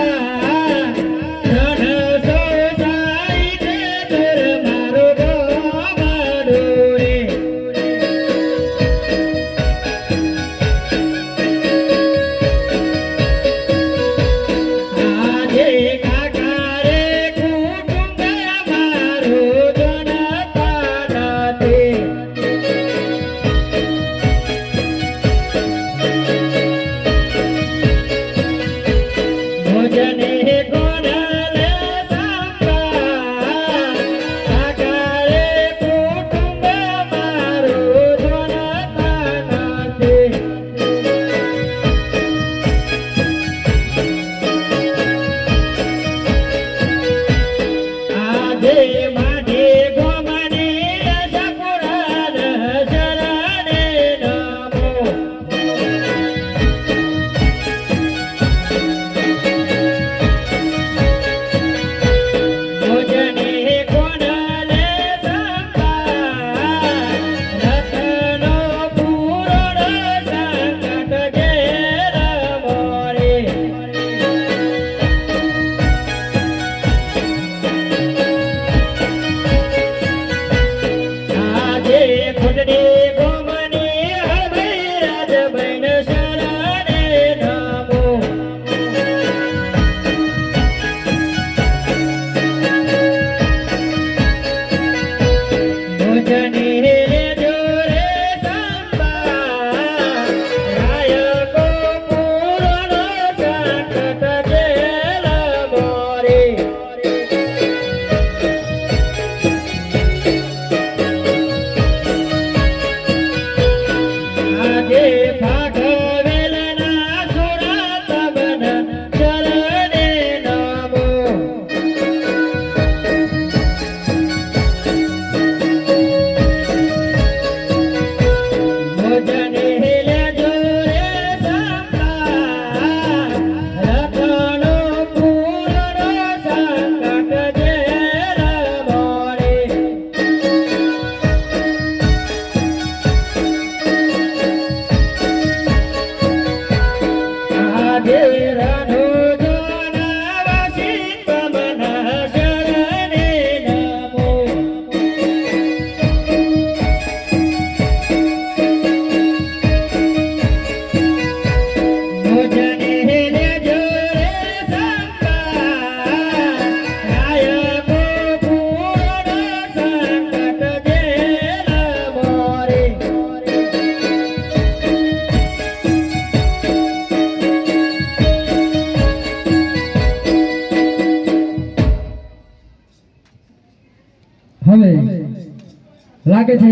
લાગે છે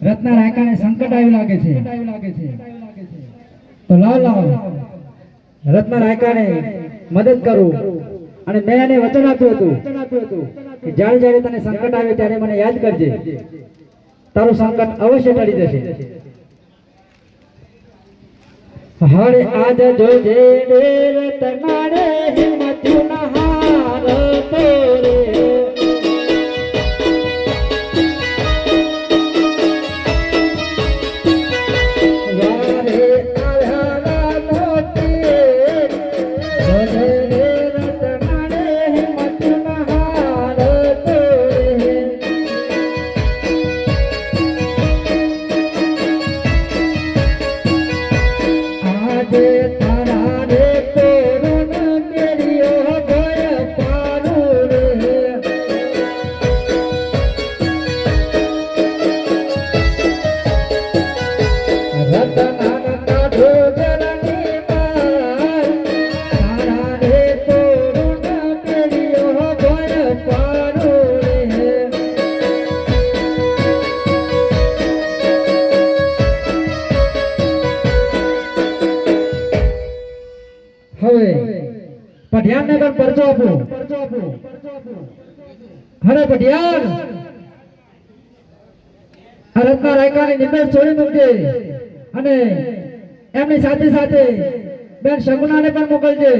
રત્ના રાયકાને સંકટ આવ્યું લાગે છે તો લાવ રત્ના રાયકાને મદદ કરું અને મેં એને વચન આપ્યું હતું કે જ્યારે જ્યારે તને સંકટ આવે ત્યારે મને યાદ કરજે, તારું સંકટ અવશ્ય ટળી જશે. હરે આજ જોજે રતનાને હિંમતું નહાર તોરે પઢિયાન ને પણ પરચો આપો. હરે પઢિયાન આ રત્ના રાયકાની નિમેષ છોડી મૂકજે અને એમની સાથે સાથે બેન શગુનાને પણ મોકલજે,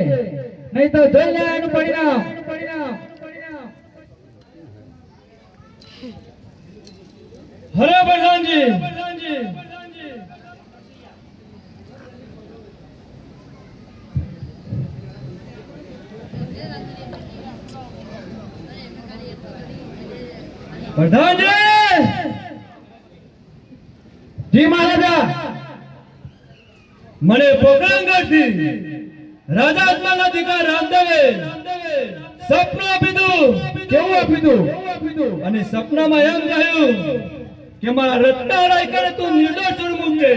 નહીં તો જોઈ લે એનું પરિણામ. હરે પ્રધાનજી, પ્રધાનજી જી મહારાજા, મને પોકરણગઢથી રાજા અજમલના દીકરા રામદેવે સપનું આપ્યું. કેવું આપ્યું? અને સપનામાં એમ કહ્યું કે મારા રત્ના રાયકાને તું નિર્દોષ છોડી મૂકજે,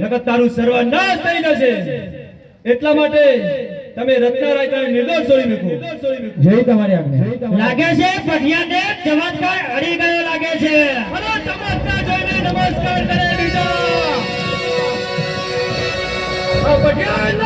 નકર તારું સર્વનાશ થઈ જશે. એટલા માટે તમે રત્ના રાયકાને નિર્દોષ છોડી મૂકો. જય તમારી આજ્ઞા. લાગે છે પઢિયાને ચમત્કાર હરી ગયો લાગે છે. અરે ચમત્કાર જોઈને નમસ્કાર કરે બીજા. આ પઢિયાન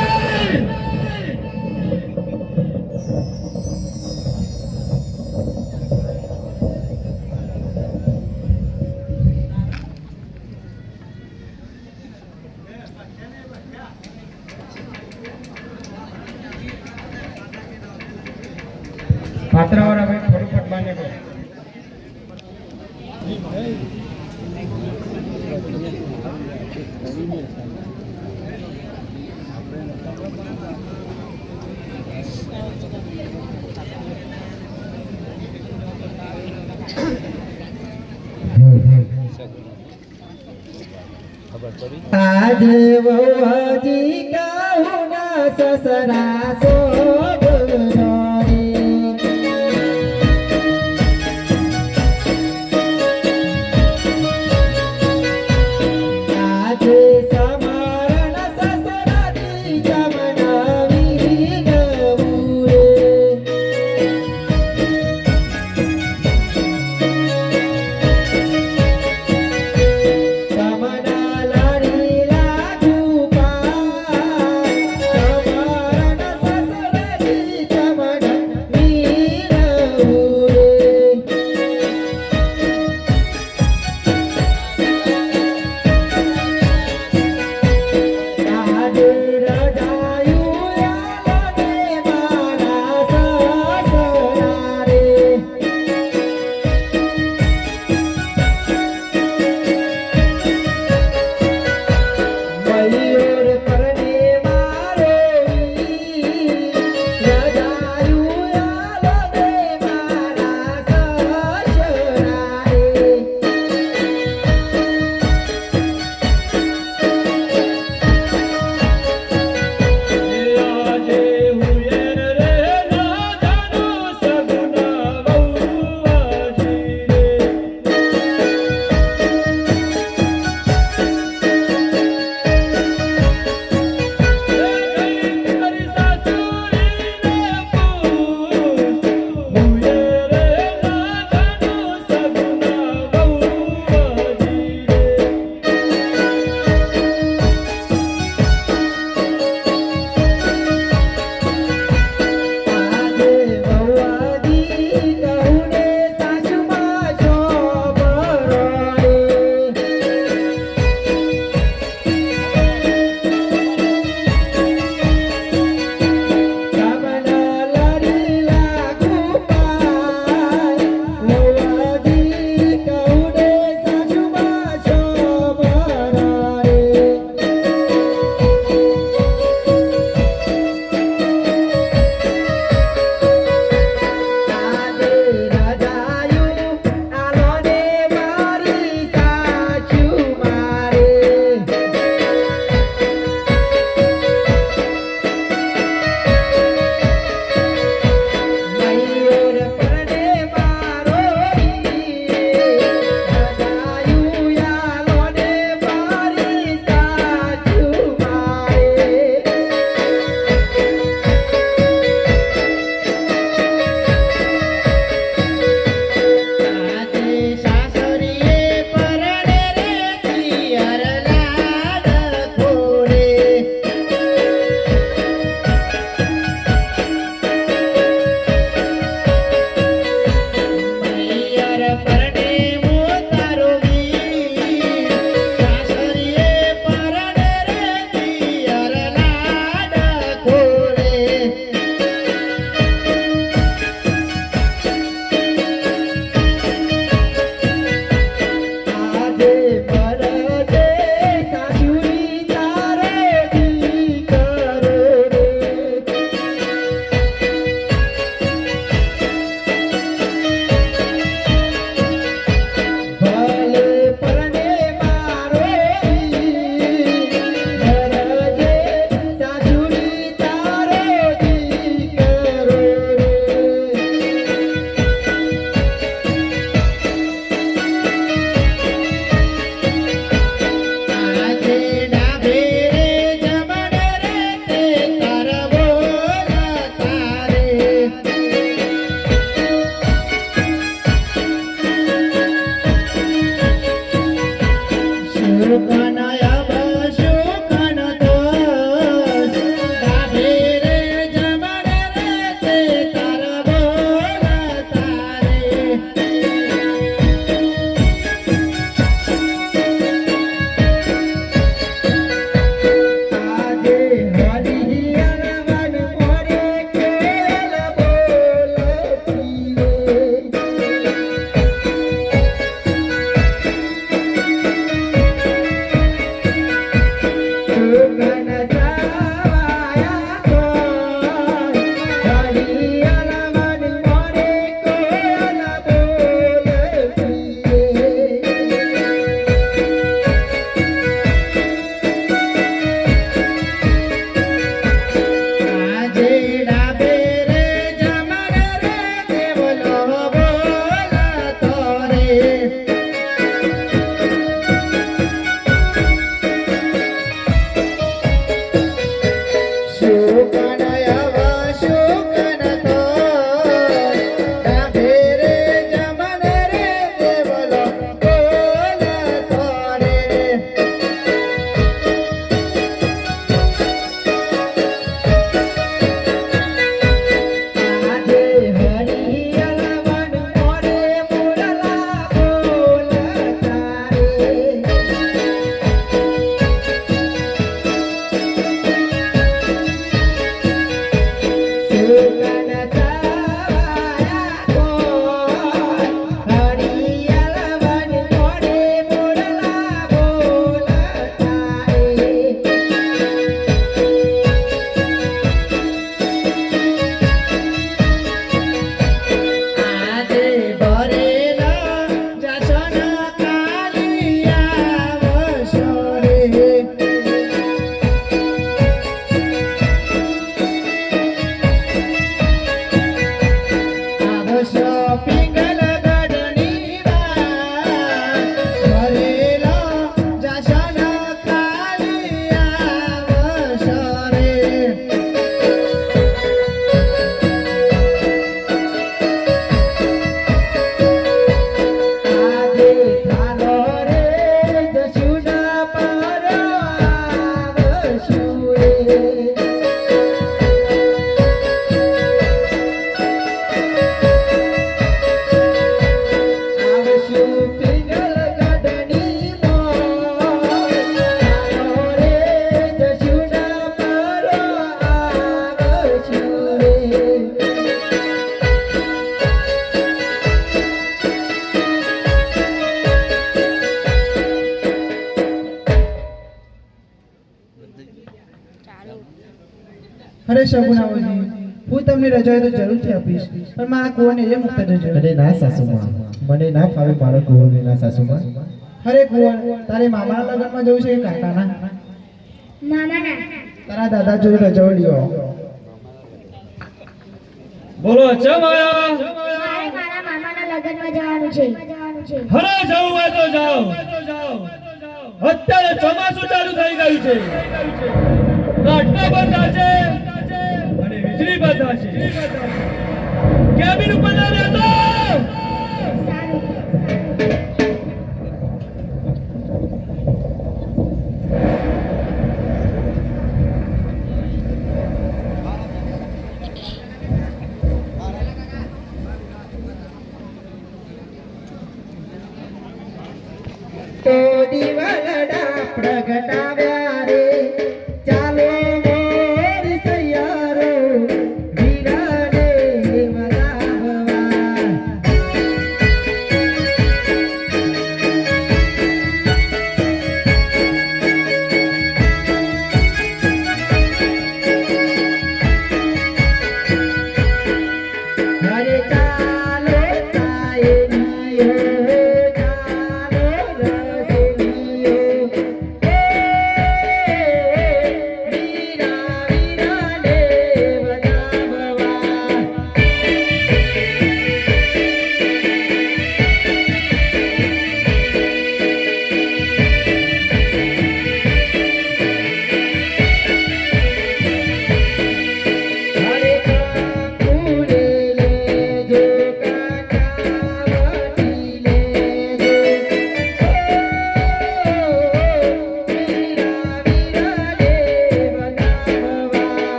પાત્રાવાળા ભાઈ થોડું ફટબાને કહો. આજ વહજી ગાઉં ના સસરા સોબરો અરે સગુણાઓજી, હું તમને રજા હોય તો જરૂરથી આપીશ, પણ મારા કુંવરને એ મૂકતા જજો. અરે ના સાસુમાં, મને ના ફાવે મારો કુંવર વિના સાસુમાં. અરે કુંવર, તારે મામાના લગ્નમાં જવું છે કે કાકાના? મામાના. તારા દાદા જોઈ રજાઓ લ્યો. બોલો ચમ આયા? મારે મારા મામાના લગ્નમાં જવાનું છે. હરે જવું હોય તો જાઓ. અત્યારે ચોમાસું ચાલુ થઈ ગયું છે, ગાંઠો બંધ છે અને વીજળી બંધ છે. કેબિન ઉપર ના રહેતો. તો દિવાલડા પ્રગટાવ્યા રે, ચાલો મોર સૈયારો વીરાને વરાવવા. અરે ચાલો સાયરીઓ, ચાલો રસલીઓ,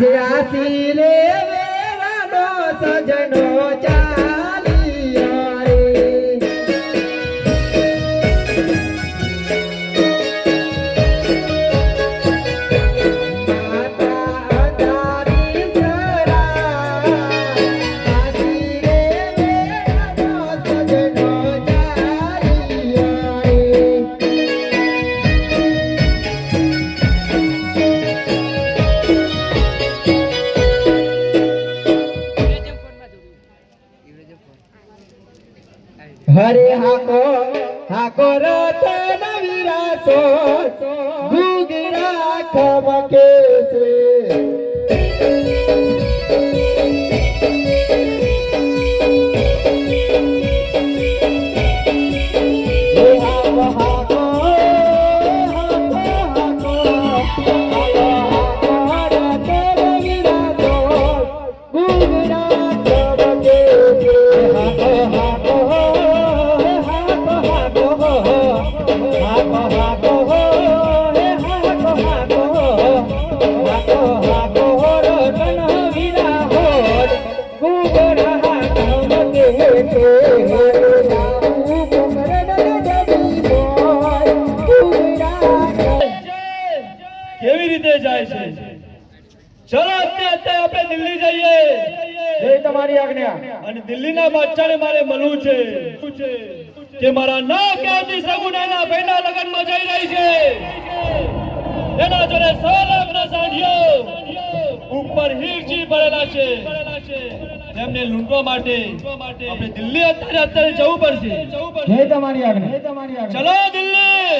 આજે આસી રે વેળાનો સજનો ચાલિયો રે હરે હાકો રતન વિરાસો ગુગરા ખમકે છે કેવી રીતે જાય છે? ચલો અત્યારે આપણે દિલ્હી જઈએ. જય તમારી આજ્ઞા. અને દિલ્હીના બાદશાહને મારે મળવું છે કે મારા ના ક્યાંથી સગુનાના ભાઈના લગ્નમાં જઈ રહી છે. એના જોડે 100 લાખના સાંઢીઓ ઉપર હીરજી ભરેલા છે. એમને લૂંટવા માટે આપણે દિલ્હી અત્યારે જવું પડશે. જય તમારી આજ્ઞા. ચલો દિલ્હી.